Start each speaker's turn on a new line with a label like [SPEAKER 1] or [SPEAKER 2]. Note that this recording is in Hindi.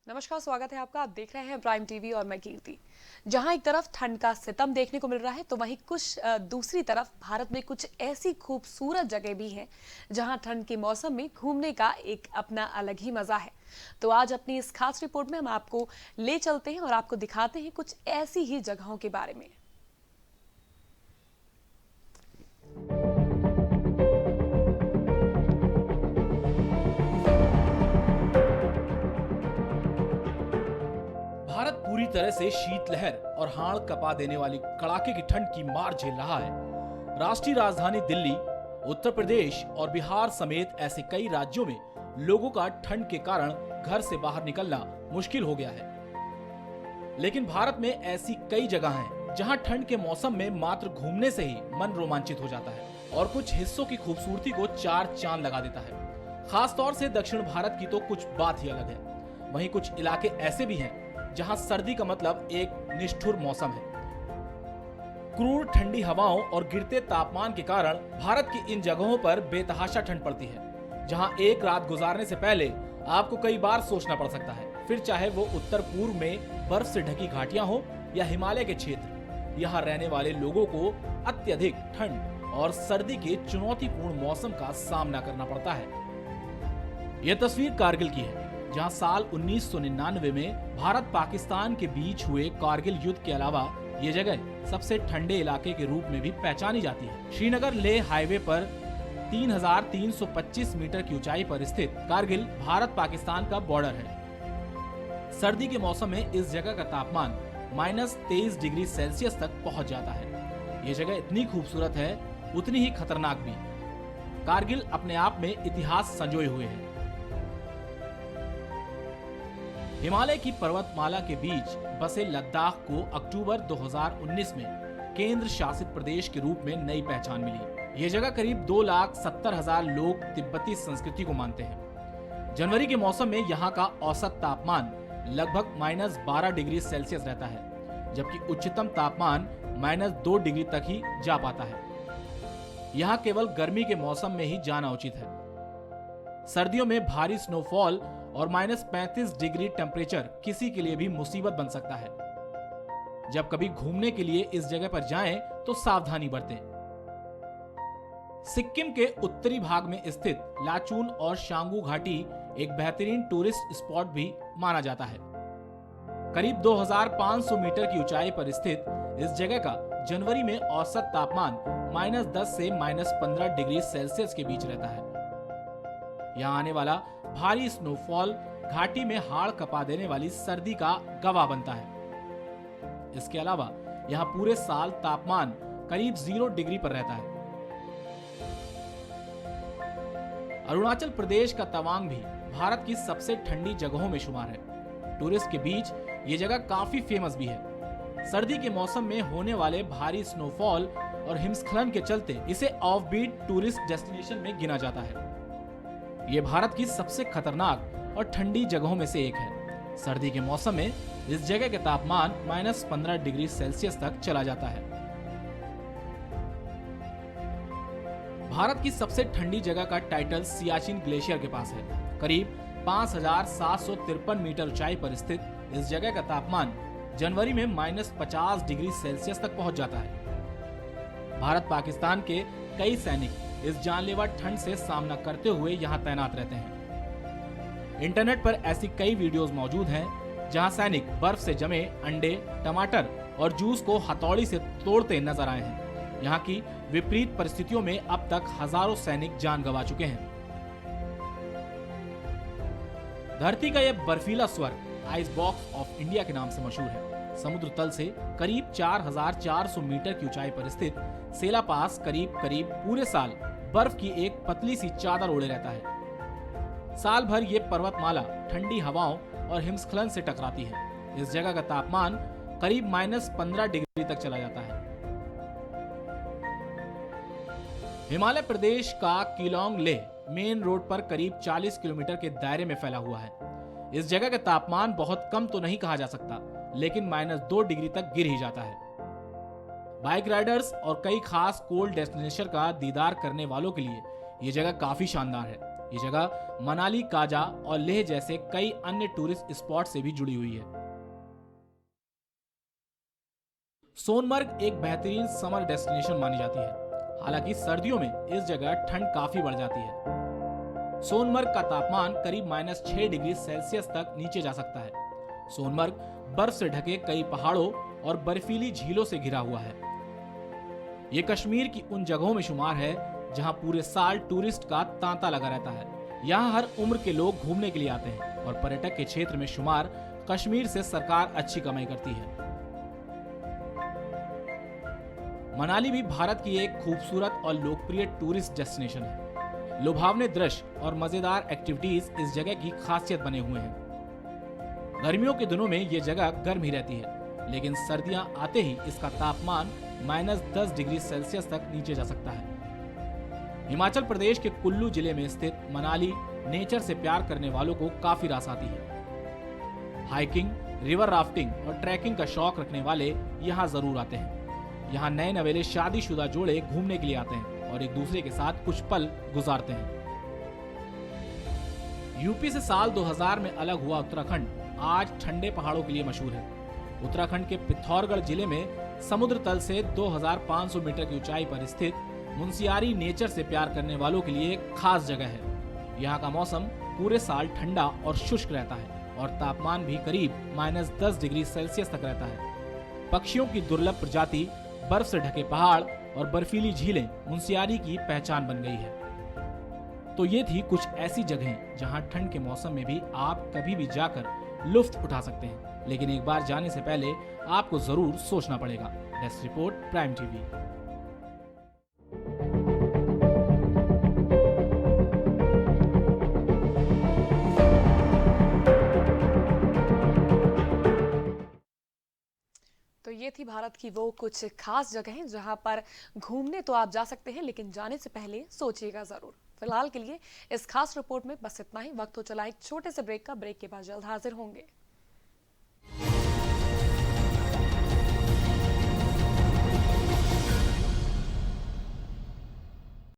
[SPEAKER 1] नमस्कार, स्वागत है आपका। आप देख रहे हैं प्राइम टीवी और मैं कीर्ति। जहां एक तरफ ठंड का सितम देखने को मिल रहा है, तो वहीं कुछ दूसरी तरफ भारत में कुछ ऐसी खूबसूरत जगह भी हैं जहां ठंड के मौसम में घूमने का एक अपना अलग ही मजा है। तो आज अपनी इस खास रिपोर्ट में हम आपको ले चलते हैं और आपको दिखाते हैं कुछ ऐसी ही जगहों के बारे में।
[SPEAKER 2] भारत पूरी तरह से शीतलहर और हाड़ कपा देने वाली कड़ाके की ठंड की मार झेल रहा है। राष्ट्रीय राजधानी दिल्ली, उत्तर प्रदेश और बिहार समेत ऐसे कई राज्यों में लोगों का ठंड के कारण घर से बाहर निकलना मुश्किल हो गया है। लेकिन भारत में ऐसी कई जगह हैं जहां ठंड के मौसम में मात्र घूमने से ही मन रोमांचित हो जाता है और कुछ हिस्सों की खूबसूरती को चार चांद लगा देता है। खास तौर से दक्षिण भारत की तो कुछ बात ही अलग है। वहीं कुछ इलाके ऐसे भी हैं जहां सर्दी का मतलब एक निष्ठुर मौसम है। क्रूर ठंडी हवाओं और गिरते तापमान के कारण भारत की इन जगहों पर बेतहाशा ठंड पड़ती है, जहां एक रात गुजारने से पहले आपको कई बार सोचना पड़ सकता है। फिर चाहे वो उत्तर पूर्व में बर्फ से ढकी घाटियां हो या हिमालय के क्षेत्र, यहाँ रहने वाले लोगों को अत्यधिक ठंड और सर्दी के चुनौतीपूर्ण मौसम का सामना करना पड़ता है। यह तस्वीर कारगिल की है, जहां साल 1999 में भारत पाकिस्तान के बीच हुए कारगिल युद्ध के अलावा ये जगह सबसे ठंडे इलाके के रूप में भी पहचानी जाती है। श्रीनगर लेह हाईवे पर 3,325 मीटर की ऊंचाई पर स्थित कारगिल भारत पाकिस्तान का बॉर्डर है। सर्दी के मौसम में इस जगह का तापमान -23 डिग्री सेल्सियस तक पहुंच जाता है। ये जगह इतनी खूबसूरत है, उतनी ही खतरनाक भी। कारगिल अपने आप में इतिहास संजोए हुए है। हिमालय की पर्वतमाला के बीच बसे लद्दाख को अक्टूबर 2019 में केंद्र शासित प्रदेश के रूप में नई पहचान मिली। ये जगह करीब 2,70,000 लोग तिब्बती संस्कृति को मानते हैं। जनवरी के मौसम में यहाँ का औसत तापमान लगभग -12 डिग्री सेल्सियस रहता है, जबकि उच्चतम तापमान -2 डिग्री तक ही जा पाता है। यहाँ केवल गर्मी के मौसम में ही जाना उचित है। सर्दियों में भारी स्नोफॉल और -35 डिग्री टेम्परेचर किसी के लिए भी मुसीबत बन सकता है। जब कभी घूमने के लिए इस जगह पर जाएं तो सावधानी बरतें। सिक्किम के उत्तरी भाग में स्थित लाचुन और शांगू घाटी एक बेहतरीन टूरिस्ट स्पॉट भी माना जाता है। करीब 2,500 मीटर की ऊंचाई पर स्थित इस जगह का जनवरी में औसत तापमान -10 से -15 डिग्री सेल्सियस के बीच रहता है। यहाँ आने वाला भारी स्नोफॉल घाटी में हाड़ कपा देने वाली सर्दी का गवाह बनता है। इसके अलावा यहाँ पूरे साल तापमान करीब 0 डिग्री पर रहता है। अरुणाचल प्रदेश का तवांग भी भारत की सबसे ठंडी जगहों में शुमार है। टूरिस्ट के बीच ये जगह काफी फेमस भी है। सर्दी के मौसम में होने वाले भारी स्नोफॉल और हिमस्खलन के चलते इसे ऑफबीट टूरिस्ट डेस्टिनेशन में गिना जाता है। ये भारत की सबसे खतरनाक और ठंडी जगहों में से एक है। सर्दी के मौसम में इस जगह के तापमान -15 डिग्री सेल्सियस तक चला जाता है। भारत की सबसे ठंडी जगह का टाइटल सियाचिन ग्लेशियर के पास है। करीब 5,753 मीटर ऊंचाई पर स्थित इस जगह का तापमान जनवरी में -50 डिग्री सेल्सियस तक पहुंच जाता है। भारत पाकिस्तान के कई सैनिक इस जानलेवा ठंड से सामना करते हुए यहाँ तैनात रहते हैं। इंटरनेट पर ऐसी कई वीडियोस मौजूद हैं जहाँ सैनिक बर्फ से जमे अंडे, टमाटर और जूस को हथौड़ी से तोड़ते नजर आए हैं। यहाँ की विपरीत परिस्थितियों में अब तक हजारों सैनिक जान गंवा चुके हैं। धरती का यह बर्फीला स्वर्ग आइस बॉक्स ऑफ इंडिया के नाम से मशहूर है। समुद्र तल से करीब 4,400 मीटर की ऊंचाई पर स्थित सेला पास करीब पूरे साल बर्फ की एक पतली सी चादर ओढ़े रहता है। साल भर ये पर्वतमाला ठंडी हवाओं और हिमस्खलन से टकराती है। इस जगह का तापमान करीब -15 डिग्री तक चला जाता है। हिमालय प्रदेश का किलोंग लेह मेन रोड पर करीब 40 किलोमीटर के दायरे में फैला हुआ है। इस जगह का तापमान बहुत कम तो नहीं कहा जा सकता, लेकिन -2 डिग्री तक गिर ही जाता है। बाइक राइडर्स और कई खास कोल्ड डेस्टिनेशन का दीदार करने वालों के लिए ये जगह काफी शानदार है। ये जगह मनाली, काजा और लेह जैसे कई अन्य टूरिस्ट स्पॉट से भी जुड़ी हुई है। सोनमर्ग एक बेहतरीन समर डेस्टिनेशन मानी जाती है। हालांकि सर्दियों में इस जगह ठंड काफी बढ़ जाती है। सोनमर्ग का तापमान करीब -6 डिग्री सेल्सियस तक नीचे जा सकता है। सोनमर्ग बर्फ से ढके कई पहाड़ों और बर्फीली झीलों से घिरा हुआ है। ये कश्मीर की उन जगहों में शुमार है जहां पूरे साल टूरिस्ट का तांता लगा रहता है। यहाँ हर उम्र के लोग घूमने के लिए आते हैं और पर्यटक के क्षेत्र में शुमार कश्मीर से सरकार अच्छी कमाई करती है। मनाली भी भारत की एक खूबसूरत और लोकप्रिय टूरिस्ट डेस्टिनेशन है। लुभावने दृश्य और मजेदार एक्टिविटीज इस जगह की खासियत बने हुए हैं। गर्मियों के दिनों में ये जगह गर्म ही रहती है, लेकिन सर्दियां आते ही इसका तापमान -10 डिग्री सेल्सियस तक नीचे जा सकता है। हिमाचल प्रदेश के कुल्लू जिले में स्थित मनाली नेचर से प्यार करने वालों को काफी रास आती है। हाइकिंग, रिवर राफ्टिंग और ट्रैकिंग का शौक रखने वाले यहाँ जरूर आते हैं। यहाँ नए नवेले शादीशुदा जोड़े घूमने के लिए आते हैं और एक दूसरे के साथ कुछ पल गुजारते हैं। यूपी से साल 2000 में अलग हुआ उत्तराखंड आज ठंडे पहाड़ों के लिए मशहूर है। उत्तराखंड के पिथौरागढ़ जिले में समुद्र तल से 2500 मीटर की ऊंचाई पर स्थित मुनस्यारी नेचर से प्यार करने वालों के लिए एक खास जगह है। यहाँ का मौसम पूरे साल ठंडा और शुष्क रहता है और तापमान भी करीब -10 डिग्री सेल्सियस तक रहता है। पक्षियों की दुर्लभ प्रजाति, बर्फ से ढके पहाड़ और बर्फीली झीलें मुनस्यारी की पहचान बन गई है। तो ये थी कुछ ऐसी जगहें जहां ठंड के मौसम में भी आप कभी भी जाकर लुत्फ उठा सकते हैं, लेकिन एक बार जाने से पहले आपको जरूर सोचना पड़ेगा। Desk report, prime TV.
[SPEAKER 1] तो ये थी भारत की वो कुछ खास जगहें जहां पर घूमने तो आप जा सकते हैं, लेकिन जाने से पहले सोचिएगा जरूर। फिलहाल के लिए इस खास रिपोर्ट में बस इतना ही। वक्त हो चला एक छोटे से ब्रेक का। ब्रेक के बाद जल्द हाजिर होंगे।